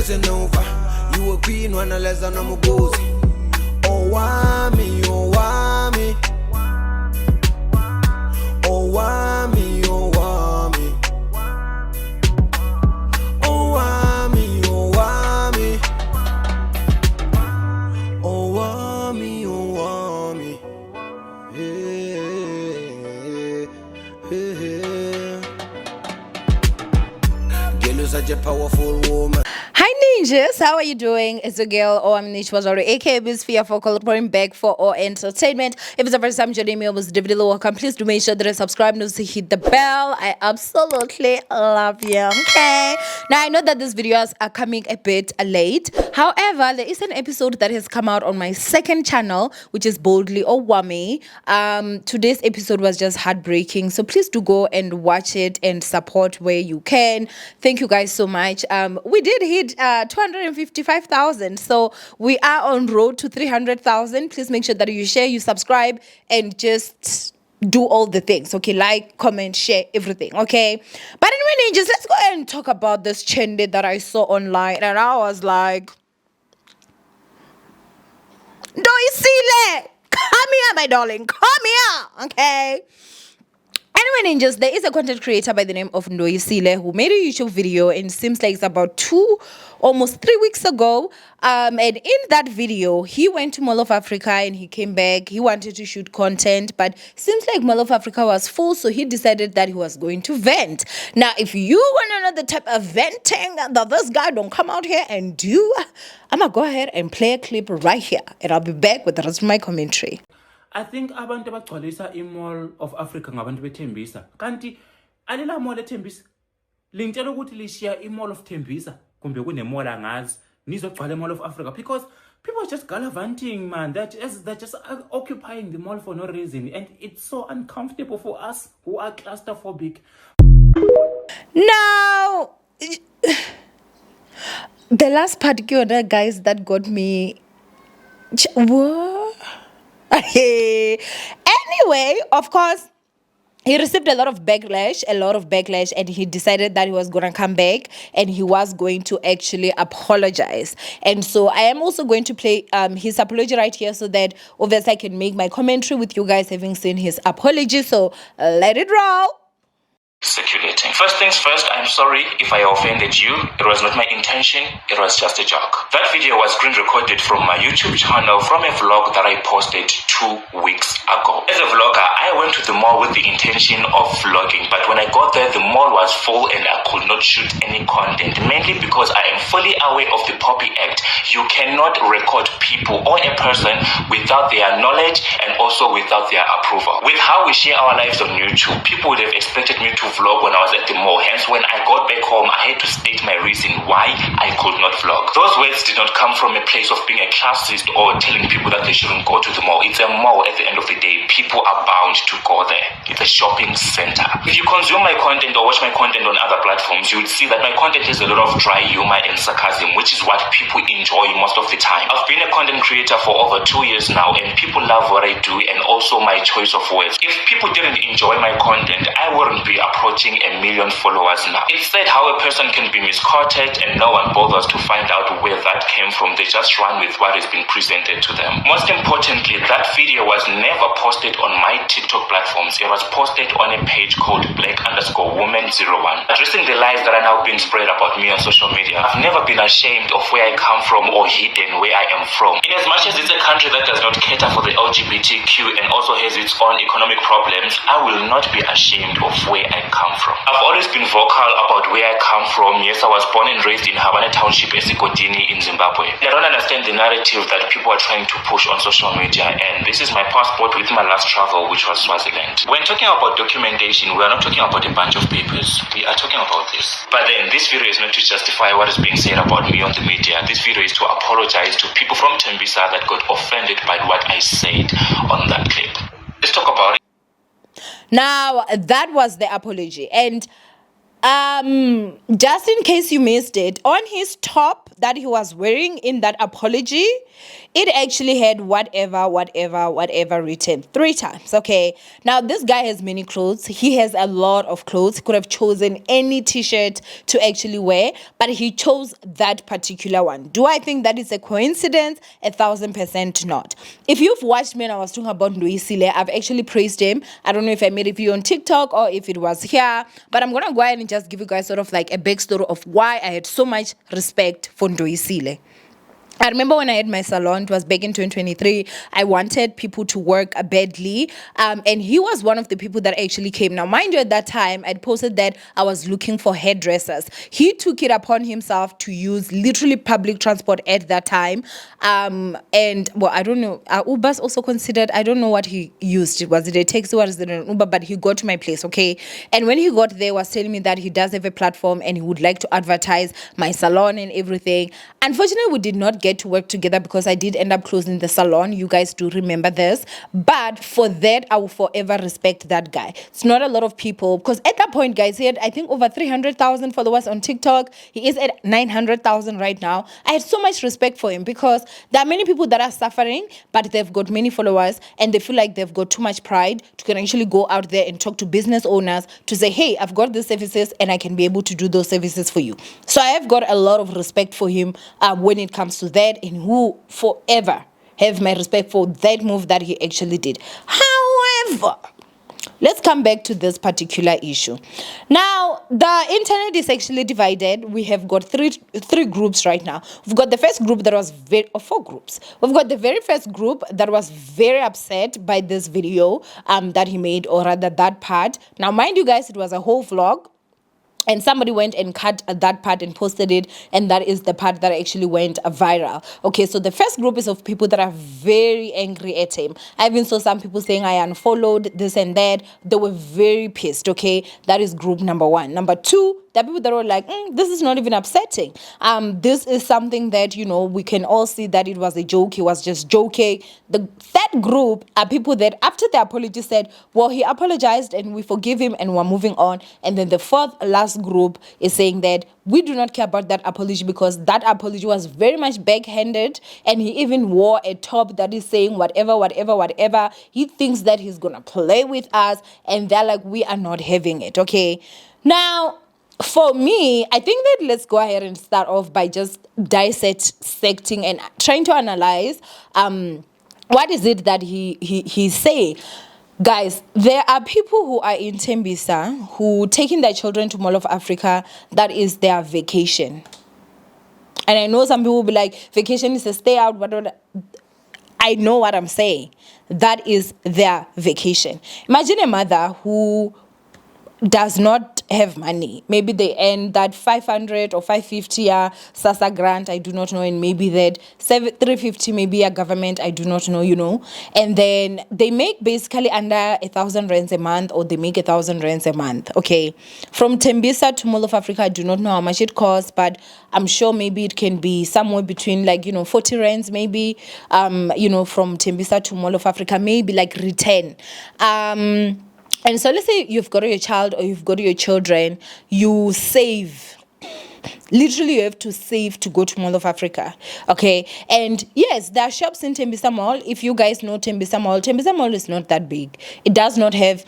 listen over. You a queen when I less than I'm a gozy. Owamie, Owamie. Owamie, Owamie. Owamie, Owamie. Owamie, Owamie. Girl, you're such a powerful woman. Hi ninjas, how are you doing? It's a girl, Owamie was already aka Bizfia for reporting back for our entertainment. If it's the first time joining me, I was David welcome. Please do make sure that you subscribe and also hit the bell. I absolutely love you. Okay. Now I know that these videos are coming a bit late. However, there is an episode that has come out on my second channel, which is Boldly Owamie. Today's episode was just heartbreaking. So please do go and watch it and support where you can. Thank you guys so much. We did hit 255,000, so we are on road to 300,000. Please make sure that you share, you subscribe, and just do all the things. Okay, like, comment, share, everything. Okay, but anyway, ninjas, let's go ahead and talk about this chende that I saw online, and I was like, Ndoisile, come here, my darling, come here. Okay. Anyway, ninjas, there is a content creator by the name of Ndoisile who made a YouTube video, and it seems like it's about almost 3 weeks ago. And in that video, he went to Mall of Africa and he came back. He wanted to shoot content, but seems like Mall of Africa was full, so he decided that he was going to vent. Now, if you want to know the type of venting that this guy don't come out here and do, I'm gonna go ahead and play a clip right here, and I'll be back with the rest of my commentary. I think abantu abagcwalisa i-Mall of Africa ngabantu beThembisa. Kanti alela mall eThembisa. Lingitshela ukuthi lishiya i-Mall of Thembisa kumbe kune-mall angazi nizogcwala i-Mall of Africa because people are just gallivanting, man. They're just occupying the mall for no reason, and it's so uncomfortable for us who are claustrophobic. Now, the last particular guys that got me. What? Anyway, of course, he received a lot of backlash, and he decided that he was going to come back and he was going to actually apologize. And so I am also going to play his apology right here so that obviously I can make my commentary with you guys having seen his apology. So let it roll. Circulating. First things first, I'm sorry if I offended you. It was not my intention, it was just a joke. That video was screen recorded from my YouTube channel from a vlog that I posted 2 weeks ago. As a vlogger, I went to the mall with the intention of vlogging, but when I got there, the mall was full and I could not shoot any content, mainly because I am fully aware of the Poppy Act. You cannot record people or a person without their knowledge and also without their approval. With how we share our lives on YouTube, people would have expected me to vlog when I was at the mall. Hence, when I got back home, I had to state my reason why I could not vlog. Those words did not come from a place of being a classist or telling people that they shouldn't go to the mall. It's a mall at the end of the day. People are bound to go there. It's a shopping center. If you consume my content or watch my content on other platforms, you would see that my content has a lot of dry humor and sarcasm, which is what people enjoy most of the time. I've been a content creator for over 2 years now, and people love what I do and also my choice of words. If people didn't enjoy my content, I wouldn't be approaching 1 million followers now. It's said how a person can be misquoted and no one bothers to find out where that came from. They just run with what has been presented to them. Most importantly, that video was never posted on my TikTok platforms. It was posted on a page called Black_Woman01. Addressing the lies that are now being spread about me on social media, I've never been ashamed of where I come from or hidden where I am from. In as much as it's a country that does not cater for the LGBTQ and also has its own economic problems, I will not be ashamed of where I come from. I've always been vocal about where I come from. Yes, I was born and raised in Havana Township, Esigodini in Zimbabwe. I don't understand the narrative that people are trying to push on social media, and this is my passport with my last travel, which was Swaziland. When talking about documentation, we are not talking about a bunch of papers. We are talking about this. But then this video is not to justify what is being said about me on the media. This video is to apologize to people from Thembisa that got offended by what I said on that clip. Let's talk about it. Now, that was the apology. And Just in case you missed it, on his top that he was wearing in that apology, it actually had whatever written 3 times. Okay, now this guy has many clothes. He has a lot of clothes. He could have chosen any t-shirt to actually wear, but he chose that particular one. Do I think that is a coincidence? 1,000% not. If you've watched me and I was talking about Ndoisile, I've actually praised him. I don't know if I made a video on TikTok or if it was here, but I'm gonna go ahead and just give you guys sort of like a backstory of why I had so much respect for Ndoisile. I remember when I had my salon, it was back in 2023. I wanted people to work badly. And he was one of the people that actually came. Now, mind you, at that time, I'd posted that I was looking for hairdressers. He took it upon himself to use literally public transport at that time. And, well, I don't know. Uber's also considered, I don't know what he used. Was it a taxi or was it an Uber? But he got to my place, okay? And when he got there, he was telling me that he does have a platform and he would like to advertise my salon and everything. Unfortunately, we did not get to work together because I did end up closing the salon. You guys do remember this. But for that, I will forever respect that guy. It's not a lot of people, because at that point, guys, he had, I think, over 300,000 followers on TikTok. He is at 900,000 right now. I had so much respect for him because there are many people that are suffering, but they've got many followers and they feel like they've got too much pride to can actually go out there and talk to business owners to say, hey, I've got these services and I can be able to do those services for you. So I have got a lot of respect for him when it comes to that, and who forever have my respect for that move that he actually did. However, let's come back to this particular issue. Now, the internet is actually divided. We have got three groups right now. We've got the first group that was four groups. We've got the very first group that was very upset by this video that he made, or rather that part. Now, mind you guys, it was a whole vlog. And somebody went and cut that part and posted it. And that is the part that actually went viral. Okay, so the first group is of people that are very angry at him. I even saw some people saying, I unfollowed this and that. They were very pissed, okay? That is group number one. Number two, there are people that were like, this is not even upsetting. This is something that, you know, we can all see that it was a joke. He was just joking. The third group are people that after the apology said, well, he apologized and we forgive him and we're moving on. And then the fourth last group is saying that we do not care about that apology because that apology was very much backhanded, and he even wore a top that is saying whatever. He thinks that he's gonna play with us, and they're like, we are not having it. Okay, now for me, I think that let's go ahead and start off by just dissecting and trying to analyze what is it that he's saying. Guys, there are people who are in Thembisa who taking their children to Mall of Africa. That is their vacation. And I know some people will be like, vacation is a stay out, whatever. I know what I'm saying. That is their vacation. Imagine a mother who does not have money. Maybe they earn that 500 or 550 SASA grant, I do not know, and maybe that 350 maybe a government, I do not know, you know. And then they make basically under 1,000 rands a month, or they make 1,000 rands a month. Okay, from Thembisa to Mall of Africa, I do not know how much it costs, but I'm sure maybe it can be somewhere between, like, you know, 40 rands maybe, you know, from Thembisa to Mall of Africa, maybe like return. And so let's say you've got your child or you've got your children, you save. Literally, you have to save to go to Mall of Africa. Okay. And yes, there are shops in Thembisa Mall. If you guys know Thembisa Mall is not that big. It does not have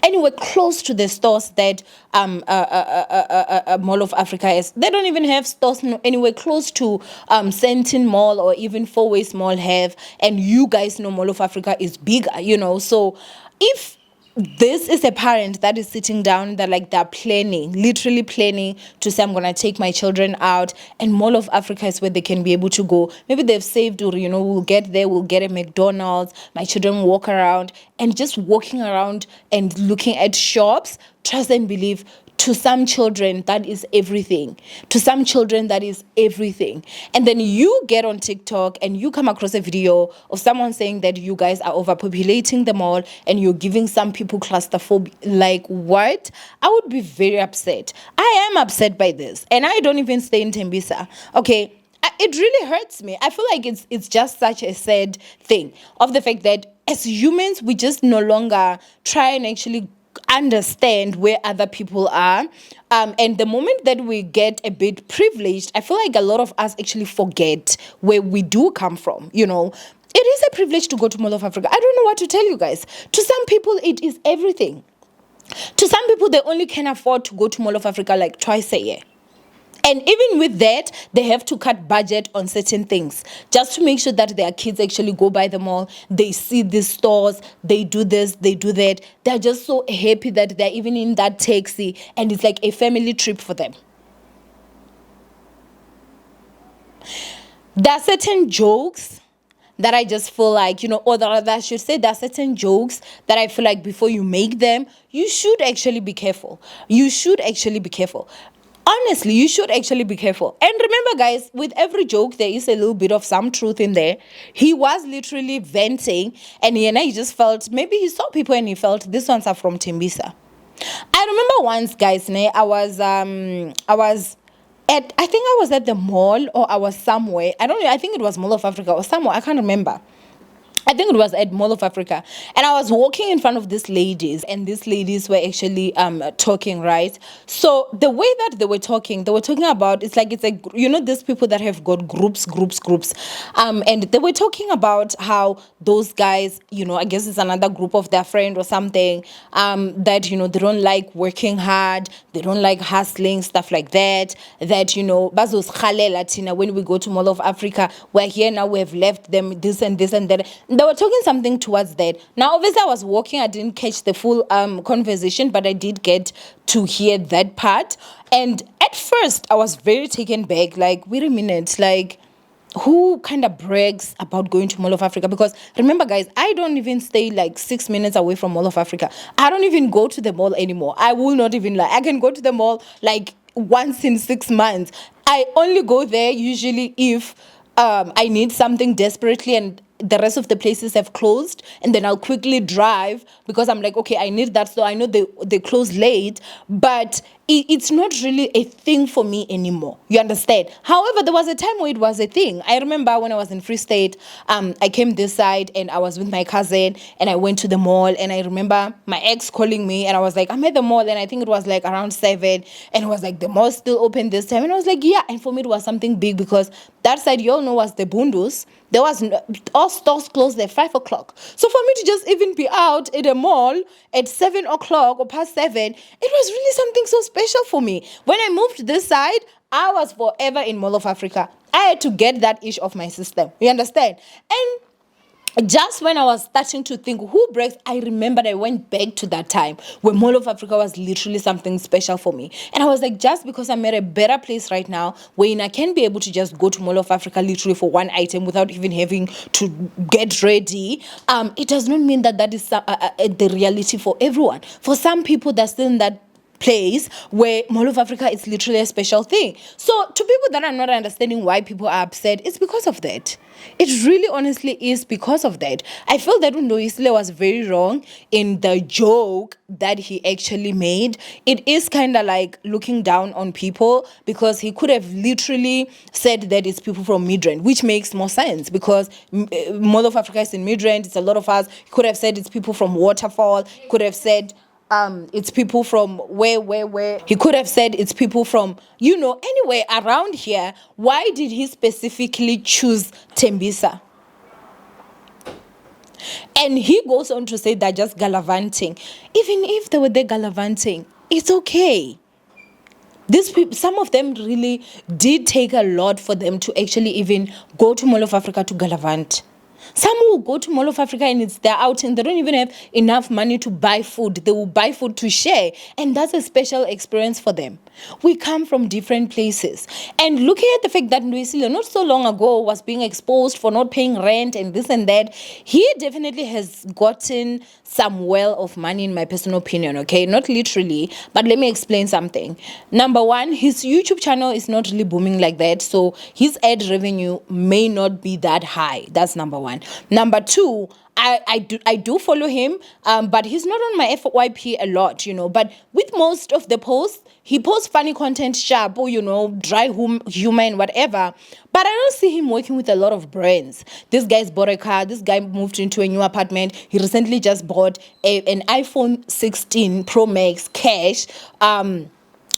anywhere close to the stores that Mall of Africa is. They don't even have stores anywhere close to Sentin Mall or even Four Ways Mall have. And you guys know Mall of Africa is bigger, you know. So if this is a parent that is sitting down, that like they're planning, literally planning to say, I'm gonna take my children out, and Mall of Africa is where they can be able to go. Maybe they've saved, or you know, we'll get there, we'll get a McDonald's, my children will walk around, and just walking around and looking at shops, trust and believe, to some children, that is everything. To some children, that is everything. And then you get on TikTok and you come across a video of someone saying that you guys are overpopulating the mall and you're giving some people claustrophobia. Like, what? I would be very upset. I am upset by this. And I don't even stay in Thembisa. Okay. It really hurts me. I feel like it's just such a sad thing of the fact that as humans, we just no longer try and actually understand where other people are. And the moment that we get a bit privileged, I feel like a lot of us actually forget where we do come from. You know, it is a privilege to go to Mall of Africa. I don't know what to tell you guys. To some people, it is everything. To some people, they only can afford to go to Mall of Africa like twice a year. And even with that, they have to cut budget on certain things just to make sure that their kids actually go by the mall. They see these stores, they do this, they do that. They're just so happy that they're even in that taxi and it's like a family trip for them. There are certain jokes that I just feel like, you know, or that I should say there are certain jokes that I feel like before you make them, you should actually be careful. You should actually be careful. Honestly, you should actually be careful. And remember, guys, with every joke, there is a little bit of some truth in there. He was literally venting, and he just felt, maybe he saw people and he felt, these ones are from Thembisa. I remember once, guys, I was at the mall, or I was somewhere. I think it was Mall of Africa or somewhere. I can't remember. I think it was at Mall of Africa, and I was walking in front of these ladies, and these ladies were actually talking, right? So the way that they were talking about, it's a, you know, these people that have got groups, and they were talking about how those guys, you know, I guess it's another group of their friend or something, that, you know, they don't like working hard, they don't like hustling, stuff like that, you know, bazos khale Latina, when we go to Mall of Africa, we're here now, we have left them this and this and that. They were talking something towards that. Now, obviously, I was walking. I didn't catch the full conversation, but I did get to hear that part. And at first, I was very taken back. Like, wait a minute. Like, who kind of brags about going to Mall of Africa? Because remember, guys, I don't even stay like 6 minutes away from Mall of Africa. I don't even go to the mall anymore. I will not even lie. I can go to the mall like once in 6 months. I only go there usually if I need something desperately and the rest of the places have closed, and then I'll quickly drive because I'm like, okay, I need that. So I know they close late, but it's not really a thing for me anymore. You understand? However, there was a time where it was a thing. I remember when I was in Free State, I came this side and I was with my cousin and I went to the mall, and I remember my ex calling me and I was like, I'm at the mall, and I think it was like around 7, and it was like, the mall's still open this time, and I was like, yeah. And for me it was something big because that side, you all know, was the Bundus. There was all stores closed at 5 o'clock. So for me to just even be out at a mall at 7 o'clock or past 7, it was really something so special for me. When I moved this side, I was forever in Mall of Africa. I had to get that itch off my system. You understand? And just when I was starting to think who breaks, I remembered I went back to that time where Mall of Africa was literally something special for me. And I was like, just because I'm at a better place right now, where I can be able to just go to Mall of Africa literally for one item without even having to get ready, it does not mean that is the reality for everyone. For some people, they're still in that place where Mall of Africa is literally a special thing. So to people that are not understanding why people are upset, it's because of that. It really honestly is because of that. I feel that Ndoisile was very wrong in the joke that he actually made. It is kind of like looking down on people, because he could have literally said that it's people from Midrand, which makes more sense because Mall of Africa is in Midrand. It's a lot of us. He could have said it's people from Waterfall. He could have said it's people from where he could have said it's people from, you know, anywhere around here. Why did he specifically choose Thembisa? And he goes on to say that just gallivanting. Even if they were there gallivanting, it's okay. These people, some of them really did take a lot for them to actually even go to Mall of Africa to gallivant. Some will go to Mall of Africa and it's their outing. They don't even have enough money to buy food. They will buy food to share. And that's a special experience for them. We come from different places. And looking at the fact that Ndoisile not so long ago was being exposed for not paying rent and this and that, he definitely has gotten some well of money, in my personal opinion, okay? Not literally, but let me explain something. Number one, his YouTube channel is not really booming like that, so his ad revenue may not be that high. That's number one. Number two, I do follow him, but he's not on my FYP a lot, But with most of the posts, he posts funny content, sharp, or dry humor and whatever. But I don't see him working with a lot of brands. This guy's bought a car. This guy moved into a new apartment. He recently just bought an iPhone 16 Pro Max cash.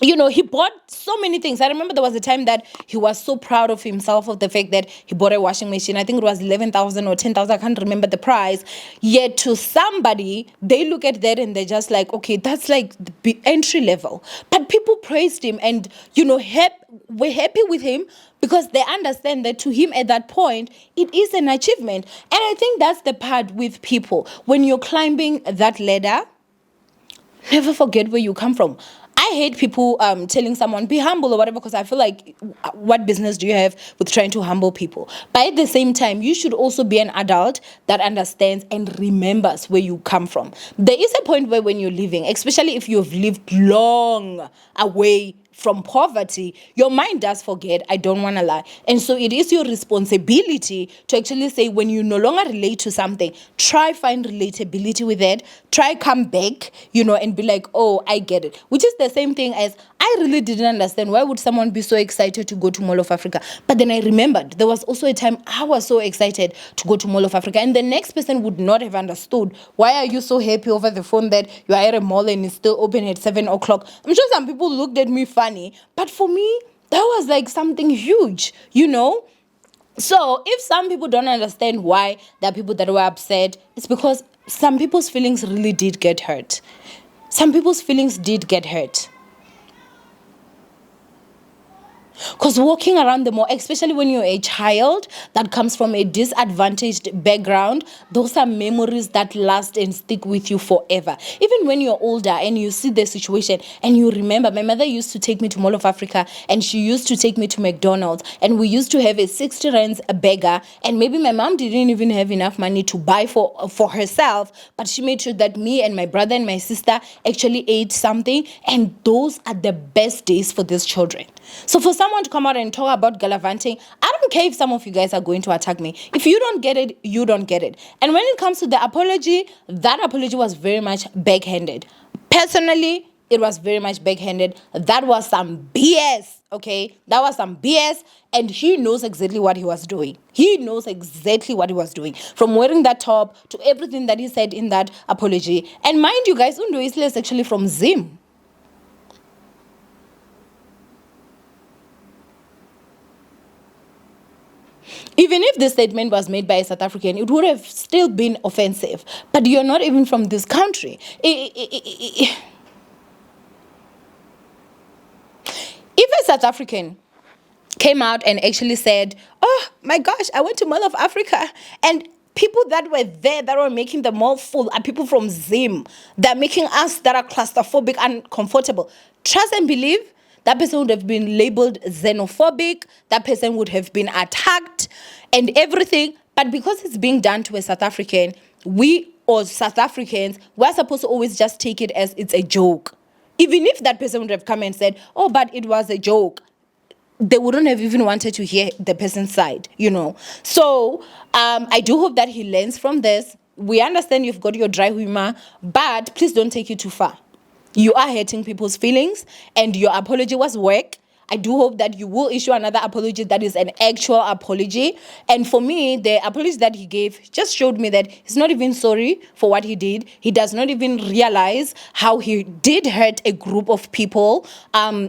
He bought so many things. I remember there was a time that he was so proud of himself, of the fact that he bought a washing machine. I think it was 11,000 or 10,000. I can't remember the price. Yet to somebody, they look at that and they're just like, okay, that's like the entry level. But people praised him and, we're happy with him because they understand that to him at that point, it is an achievement. And I think that's the part with people. When you're climbing that ladder, never forget where you come from. I hate people telling someone, be humble or whatever, because I feel like, what business do you have with trying to humble people? But at the same time, you should also be an adult that understands and remembers where you come from. There is a point where when you're living, especially if you've lived long away from poverty, your mind does forget, I don't want to lie. And so it is your responsibility to actually say, when you no longer relate to something, try find relatability with it, try come back, and be like, oh, I get it. Which is the same thing as, I really didn't understand, why would someone be so excited to go to Mall of Africa? But then I remembered, there was also a time I was so excited to go to Mall of Africa, and the next person would not have understood, why are you so happy over the phone that you are at a mall and it's still open at 7 o'clock? I'm sure some people looked at me funny, but for me, that was like something huge, So if some people don't understand why there are people that were upset, it's because some people's feelings really did get hurt. Some people's feelings did get hurt. Because walking around the mall, especially when you're a child that comes from a disadvantaged background, those are memories that last and stick with you forever. Even when you're older and you see the situation and you remember, my mother used to take me to Mall of Africa and she used to take me to McDonald's, and we used to have a 60 rands a burger, and maybe my mom didn't even have enough money to buy for herself, but she made sure that me and my brother and my sister actually ate something, and those are the best days for these children. So for someone to come out and talk about gallivanting, I don't care if some of you guys are going to attack me. If you don't get it, you don't get it. And when it comes to the apology, that apology was very much backhanded. Personally, it was very much backhanded. That was some BS, okay? That was some BS, and he knows exactly what he was doing. He knows exactly what he was doing. From wearing that top to everything that he said in that apology. And mind you guys, Ndoisile is actually from Zim. Even if this statement was made by a South African, it would have still been offensive. But you're not even from this country. If a South African came out and actually said, oh my gosh, I went to Mall of Africa, and people that were there that were making the mall full are people from Zim, they're making us that are claustrophobic, uncomfortable. Trust and believe, that person would have been labeled xenophobic. That person would have been attacked and everything. But because it's being done to a South African, we, or South Africans, we're supposed to always just take it as it's a joke. Even if that person would have come and said, oh, but it was a joke, they wouldn't have even wanted to hear the person's side, So I do hope that he learns from this. We understand you've got your dry humor, but please don't take it too far. You are hurting people's feelings, and your apology was work. I do hope that you will issue another apology that is an actual apology. And for me, the apology that he gave just showed me that he's not even sorry for what he did. He does not even realize how he did hurt a group of people.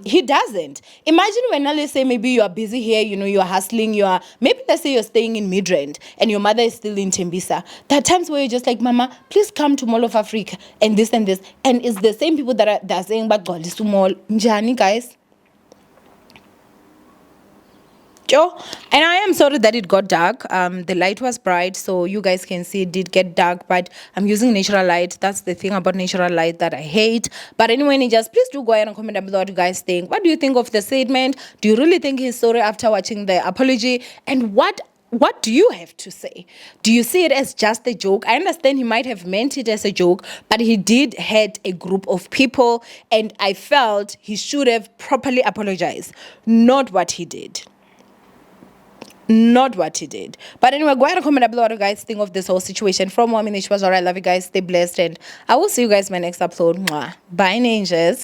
He doesn't. Imagine when, let's say, maybe you are busy here, you're hustling, maybe let's say you're staying in Midrand and your mother is still in Thembisa. There are times where you're just like, Mama, please come to Mall of Africa and this and this. And it's the same people that are saying, but God, this mall, Njani, guys. And I am sorry that it got dark. The light was bright, so you guys can see it did get dark, but I'm using natural light. That's the thing about natural light that I hate. But anyway, ninjas, please do go ahead and comment down below what you guys think. What do you think of the statement? Do you really think he's sorry after watching the apology? And what do you have to say? Do you see it as just a joke? I understand he might have meant it as a joke, but he did hurt a group of people, and I felt he should have properly apologized, not what he did. not what he did. But anyway, go ahead and comment below what you guys think of this whole situation. From Owamie, I love you guys. Stay blessed, and I will see you guys in my next upload. Mwah. Bye, ninjas.